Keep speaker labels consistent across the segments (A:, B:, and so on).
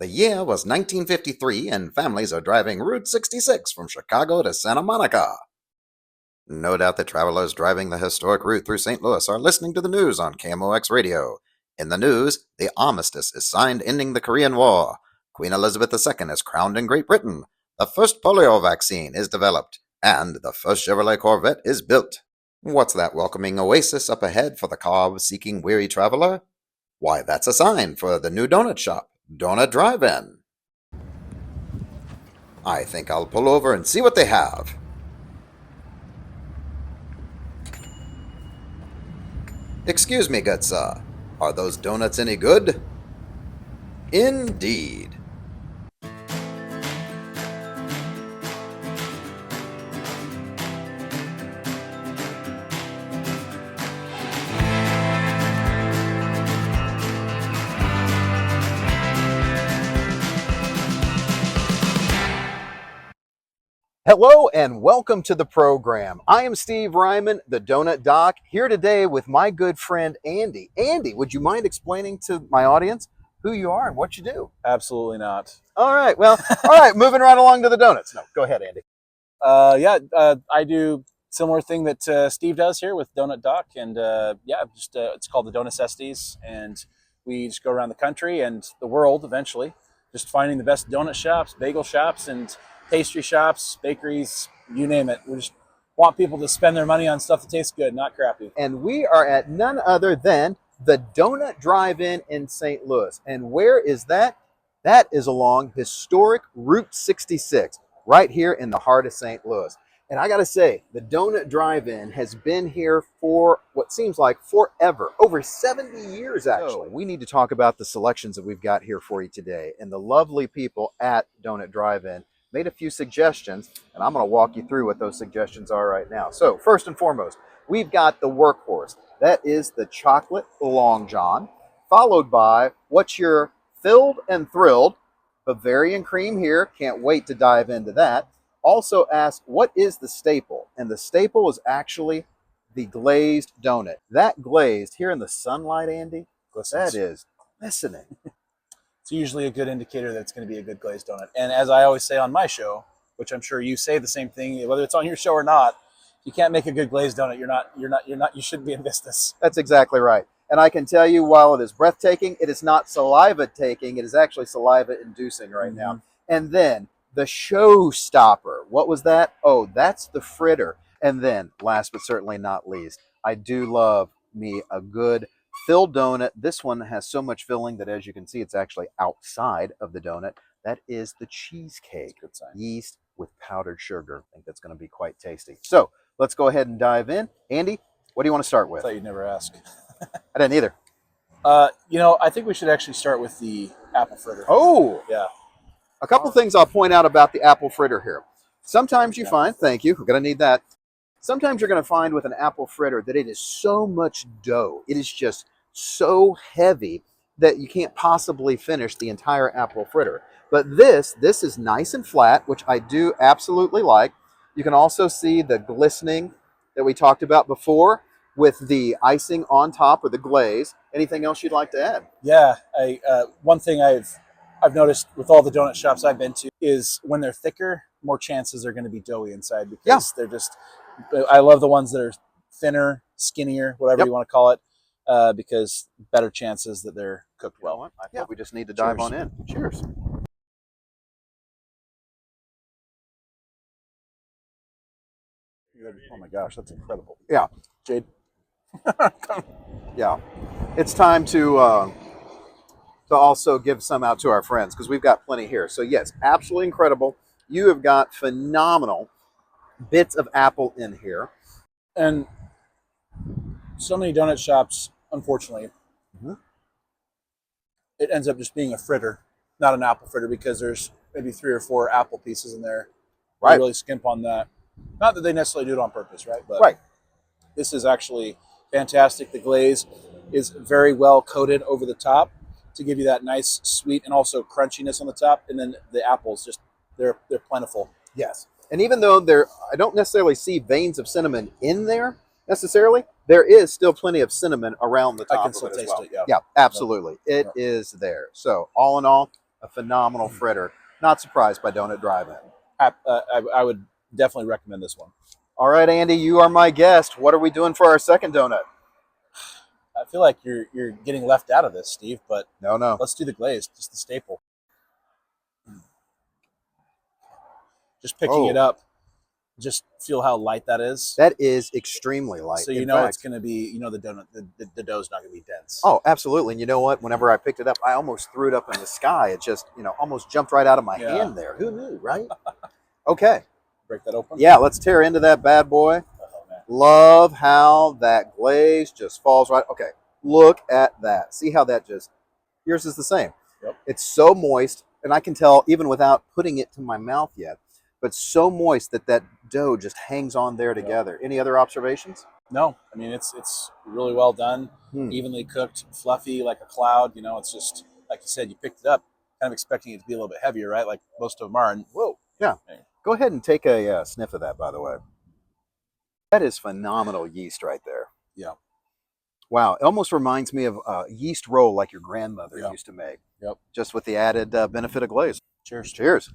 A: The year was 1953, and families are driving Route 66 from Chicago to Santa Monica. No doubt that travelers driving the historic route through St. Louis are listening to the news on KMOX radio. In the news, the armistice is signed ending the Korean War. Queen Elizabeth II is crowned in Great Britain. The first polio vaccine is developed, and the first Chevrolet Corvette is built. What's that welcoming oasis up ahead for the carb-seeking weary traveler? Why, that's a sign for the new donut shop, Donut Drive-In. I think I'll pull over and see what they have. Excuse me, good sir. Are those donuts any good? Indeed. Hello and welcome to the program. I am Steve Reimann, the Donut Doc, here today with my good friend Andy. Andy, would you mind explaining to my audience who you are and what you do?
B: Absolutely not.
A: All right, well, all right, moving right along to the donuts. No, go ahead, Andy.
B: I do similar thing that Steve does here with Donut Doc, and it's called the Dough Necessities, and we just go around the country and the world eventually, just finding the best donut shops, bagel shops, and pastry shops, bakeries, you name it. We just want people to spend their money on stuff that tastes good, not crappy.
A: And we are at none other than the Donut Drive-In in St. Louis. And where is that? That is along historic Route 66, right here in the heart of St. Louis. And I got to say, the Donut Drive-In has been here for what seems like forever, over 70 years actually. So we need to talk about the selections that we've got here for you today. And the lovely people at Donut Drive-In made a few suggestions, and I'm going to walk you through what those suggestions are right now. So first and foremost, we've got the workhorse. That is the chocolate Long John, followed by what's your filled and thrilled Bavarian cream here. Can't wait to dive into that. Also ask, what is the staple? And the staple is actually the glazed donut. That glazed here in the sunlight, Andy, that is glistening.
B: It's usually a good indicator that it's going to be a good glazed donut. And as I always say on my show, which I'm sure you say the same thing, whether it's on your show or not, if you can't make a good glazed donut, you shouldn't be in business.
A: That's exactly right. And I can tell you, while it is breathtaking, it is not saliva-taking. It is actually saliva-inducing right now. And then the showstopper. What was that? Oh, that's the fritter. And then, last but certainly not least, I do love me a good filled donut. This one has so much filling that, as you can see, it's actually outside of the donut. That is the cheesecake.
B: Good sign.
A: Yeast with powdered sugar. I think that's going to be quite tasty. So let's go ahead and dive in. Andy, what do you want to start with?
B: I thought you'd never ask.
A: I didn't either.
B: I think we should actually start with the apple fritter.
A: Oh,
B: yeah.
A: A couple things I'll point out about the apple fritter here. Sometimes you find, thank you, we're going to need that. Sometimes you're going to find with an apple fritter that it is so much dough. It is just so heavy that you can't possibly finish the entire apple fritter. But this is nice and flat, which I do absolutely like. You can also see the glistening that we talked about before with the icing on top or the glaze. Anything else you'd like to add?
B: Yeah, one thing I've noticed with all the donut shops I've been to is when they're thicker, more chances they're going to be doughy inside because they're just. I love the ones that are thinner, skinnier, whatever you want to call it, because better chances that they're cooked well.
A: I think we just need to dive on in. Cheers.
B: Oh my gosh, that's incredible.
A: Yeah.
B: Jade.
A: Yeah. It's time to also give some out to our friends because we've got plenty here. So yes, absolutely incredible. You have got phenomenal bits of apple in here.
B: And so many donut shops, unfortunately, it ends up just being a fritter, not an apple fritter, because there's maybe 3 or 4 apple pieces in there. Right. They really skimp on that. Not that they necessarily do it on purpose, right? But this is actually fantastic. The glaze is very well coated over the top to give you that nice sweet and also crunchiness on the top. And then the apples, just they're plentiful.
A: Yes. And even though I don't necessarily see veins of cinnamon in there necessarily, there is still plenty of cinnamon around the top.
B: I can still taste it,
A: yeah. Yeah, absolutely. It is there. So all in all, A phenomenal fritter. Not surprised by Donut Drive-In.
B: I would definitely recommend this one.
A: All right, Andy, you are my guest. What are we doing for our second donut?
B: I feel like you're getting left out of this, Steve, but
A: no.
B: Let's do the glaze, just the staple. Just picking it up, just feel how light that is.
A: That is extremely light.
B: So you know it's going to be, the donut, the dough's not going to be dense.
A: Oh, absolutely. And you know what? Whenever I picked it up, I almost threw it up in the sky. It just, almost jumped right out of my hand there. Who knew, right? Okay.
B: Break that open?
A: Yeah, let's tear into that bad boy. Oh, man. Love how that glaze just falls right. Okay, look at that. See how that just, yours is the same.
B: Yep.
A: It's so moist, and I can tell even without putting it to my mouth yet, but so moist that dough just hangs on there together. Yep. Any other observations?
B: No, I mean, it's really well done, evenly cooked, fluffy like a cloud. It's just, like you said, you picked it up, kind of expecting it to be a little bit heavier, right? Like most of them are. And whoa.
A: Yeah. Go ahead and take a sniff of that, by the way. That is phenomenal yeast right there.
B: Yeah.
A: Wow. It almost reminds me of a yeast roll like your grandmother used to make.
B: Yep.
A: Just with the added benefit of glaze.
B: Cheers.
A: Cheers.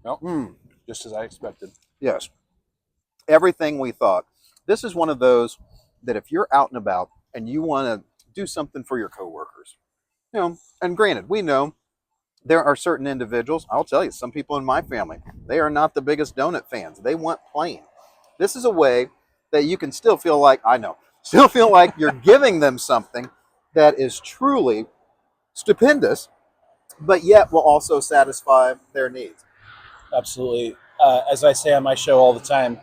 B: Nope. Just as I expected.
A: Yes. Everything we thought. This is one of those that if you're out and about and you want to do something for your coworkers, and granted, we know there are certain individuals, I'll tell you, some people in my family, they are not the biggest donut fans. They want plain. This is a way that you can still feel like, still feel like you're giving them something that is truly stupendous, but yet will also satisfy their needs.
B: Absolutely. As I say on my show all the time,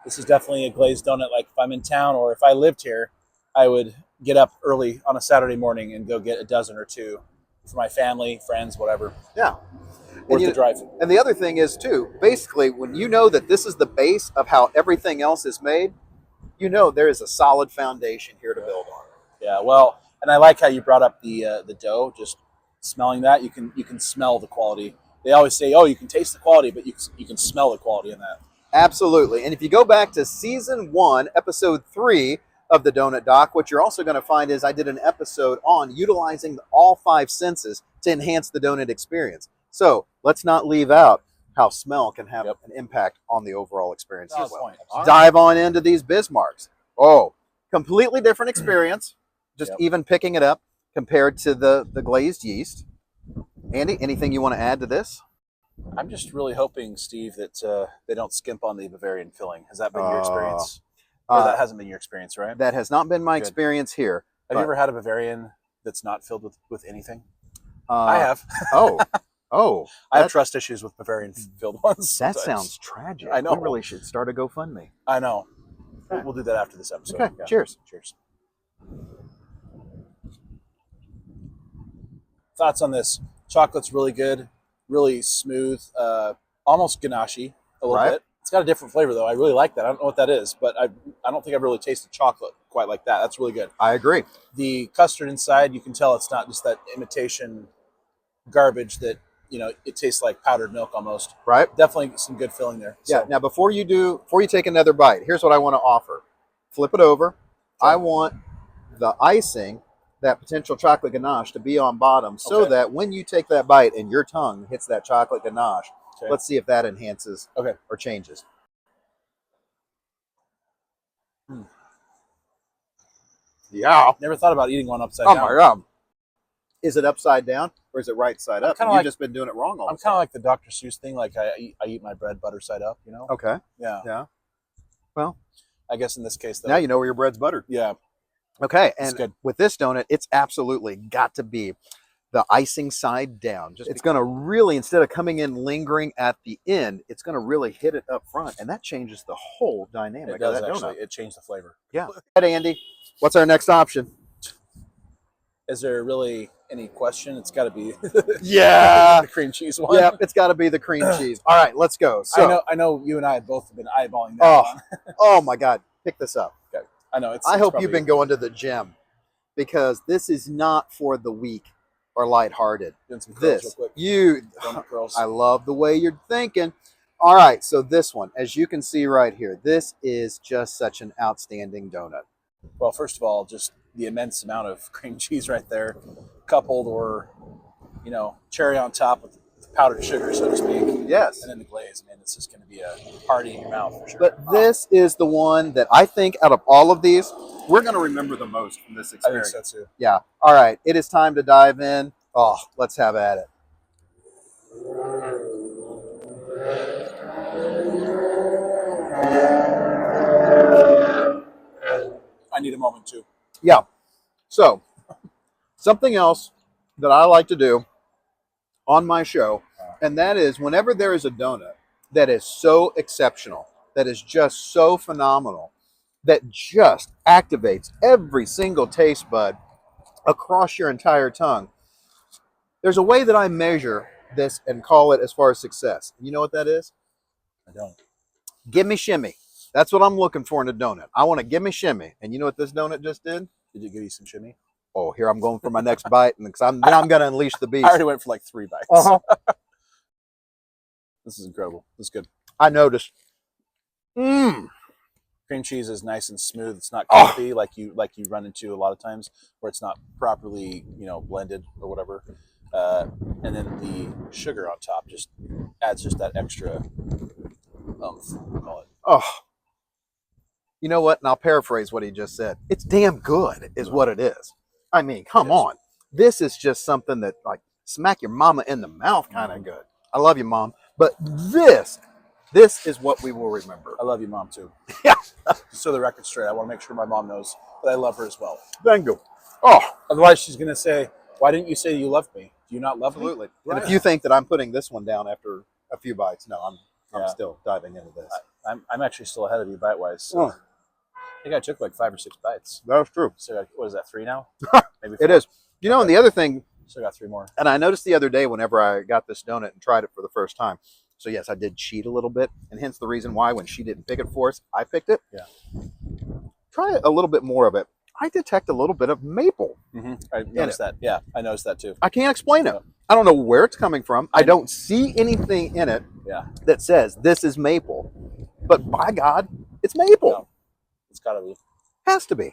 B: this is definitely a glazed donut. Like if I'm in town or if I lived here, I would get up early on a Saturday morning and go get a dozen or two for my family, friends, whatever.
A: Yeah.
B: Worth the drive.
A: And the other thing is too, basically when you know that this is the base of how everything else is made, there is a solid foundation here to build on.
B: Yeah, well, and I like how you brought up the dough. Just smelling that, you can smell the quality. They always say, oh, you can taste the quality, but you can smell the quality in that.
A: Absolutely. And if you go back to season 1, episode 3 of the Donut Doc, what you're also going to find is I did an episode on utilizing all 5 senses to enhance the donut experience. So let's not leave out how smell can have an impact on the overall experience as well. Dive on into these Bismarcks. Oh, completely different experience, just even picking it up compared to the glazed yeast. Andy, anything you want to add to this?
B: I'm just really hoping, Steve, that they don't skimp on the Bavarian filling. Has that been your experience? Or that hasn't been your experience, right?
A: That has not been my experience here.
B: Have you ever had a Bavarian that's not filled with anything? I have. I have trust issues with Bavarian filled ones.
A: That sounds tragic.
B: I know.
A: We really should start a GoFundMe.
B: I know. Okay. We'll do that after this episode.
A: Okay. Yeah. Cheers.
B: Cheers. Thoughts on this? Chocolate's really good, really smooth, almost ganache a little bit. It's got a different flavor though. I really like that. I don't know what that is, but I don't think I've really tasted chocolate quite like that. That's really good.
A: I agree.
B: The custard inside, you can tell it's not just that imitation garbage that, it tastes like powdered milk almost.
A: Right.
B: Definitely some good filling there.
A: Yeah. So. Now before you take another bite, here's what I want to offer. Flip it over. I want the icing, that potential chocolate ganache, to be on bottom so that when you take that bite and your tongue hits that chocolate ganache, let's see if that enhances or changes. Yeah.
B: Never thought about eating one upside down.
A: Oh my God. Is it upside down or is it right side up? You've just been doing it wrong all the time.
B: I'm kind of like the Dr. Seuss thing. Like I eat my bread butter side up,
A: Okay.
B: Yeah.
A: Yeah. Well,
B: I guess in this case, though.
A: Now you know where your bread's buttered.
B: Yeah.
A: Okay. And with this donut, it's absolutely got to be the icing side down. It's going to really, instead of coming in lingering at the end, it's going to really hit it up front. And that changes the whole dynamic
B: it does,
A: of that
B: actually.
A: donut.
B: It changed the flavor.
A: Yeah. Hey, Andy, what's our next option?
B: Is there really any question? It's got to be
A: the
B: cream cheese one.
A: Yeah, it's got to be the cream cheese. All right, let's go. So,
B: I know you and I have both been eyeballing that one.
A: Oh my God, pick this up.
B: Okay. I know.
A: I hope you've been going to the gym because this is not for the weak or lighthearted. I love the way you're thinking. All right, so this one, as you can see right here, this is just such an outstanding donut.
B: Well, first of all, just the immense amount of cream cheese right there, coupled or you know, cherry on top with powdered sugar, so to speak.
A: Yes.
B: And then the glaze. Man, it's just going to be a party in your mouth for sure.
A: But this is the one that I think out of all of these, we're going to remember the most from this experience.
B: I think so too.
A: Yeah. All right. It is time to dive in. Oh, let's have at it.
B: I need a moment too.
A: Yeah. So, something else that I like to do on my show, and that is whenever there is a donut that is so exceptional, that is just so phenomenal, that just activates every single taste bud across your entire tongue, there's a way that I measure this and call it as far as success. You know what that is?
B: I don't.
A: Gimme shimmy. That's what I'm looking for in a donut. I want a gimme shimmy. And you know what this donut just did?
B: Did you give you some shimmy?
A: Oh, here I'm going for my next bite, and then I'm going to unleash the beast.
B: I already went for like 3 bites.
A: Uh-huh.
B: This is incredible. This is good.
A: I noticed.
B: Cream cheese is nice and smooth. It's not coffee like you run into a lot of times, where it's not properly, you know, blended or whatever. And then the sugar on top just adds just that extra oomph, we'll call it.
A: Oh, you know what? And I'll paraphrase what he just said. It's damn good, is what it is. I mean, come on. This is just something that like smack your mama in the mouth kind of good. I love you, Mom. But this is what we will remember.
B: I love you, Mom, too.
A: Yeah.
B: So the record straight, I want to make sure my mom knows that I love her as well.
A: Thank you. Oh,
B: otherwise she's going to say, why didn't you say you loved me? Do you not love me?
A: Absolutely. And if you think that I'm putting this one down after a few bites, no, I'm still diving into this.
B: I'm actually still ahead of you bite-wise. So I think I took like 5 or 6 bites.
A: That's true.
B: So what is that, 3 now? Maybe 4?
A: It is. You know, and the other thing,
B: still got 3 more.
A: And I noticed the other day whenever I got this donut and tried it for the first time. So yes, I did cheat a little bit, and hence the reason why when she didn't pick it for us, I picked it.
B: Yeah.
A: Try a little bit more of it. I detect a little bit of maple.
B: I noticed that. Yeah, I noticed that too.
A: I can't explain it. I don't know where it's coming from. I don't see anything in it that says this is maple. But by God, it's maple.
B: No, it's got to be.
A: Has to be.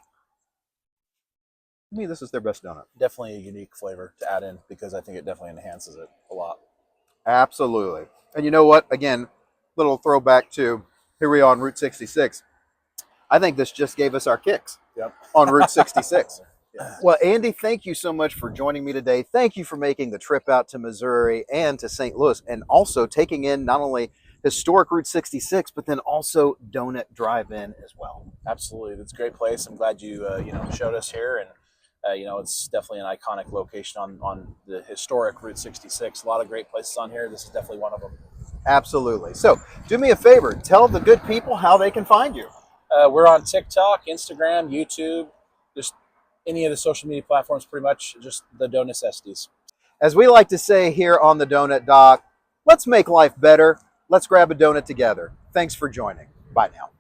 A: To me, this is their best donut.
B: Definitely a unique flavor to add in because I think it definitely enhances it a lot.
A: Absolutely. And you know what? Again, little throwback to here we are on Route 66. I think this just gave us our kicks on Route 66. Well, Andy, thank you so much for joining me today. Thank you for making the trip out to Missouri and to St. Louis, and also taking in not only historic Route 66, but then also Donut Drive-In as well.
B: Absolutely. It's a great place. I'm glad you showed us here, and it's definitely an iconic location on the historic Route 66. A lot of great places on here. This is definitely one of them.
A: Absolutely. So do me a favor. Tell the good people how they can find you.
B: We're on TikTok, Instagram, YouTube, just any of the social media platforms, pretty much just the Dough Necessities.
A: As we like to say here on the Donut Doc, let's make life better. Let's grab a donut together. Thanks for joining. Bye now.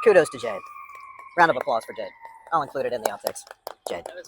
C: Kudos to Jade. Round of applause for Jade. I'll include it in the outtakes. Jade.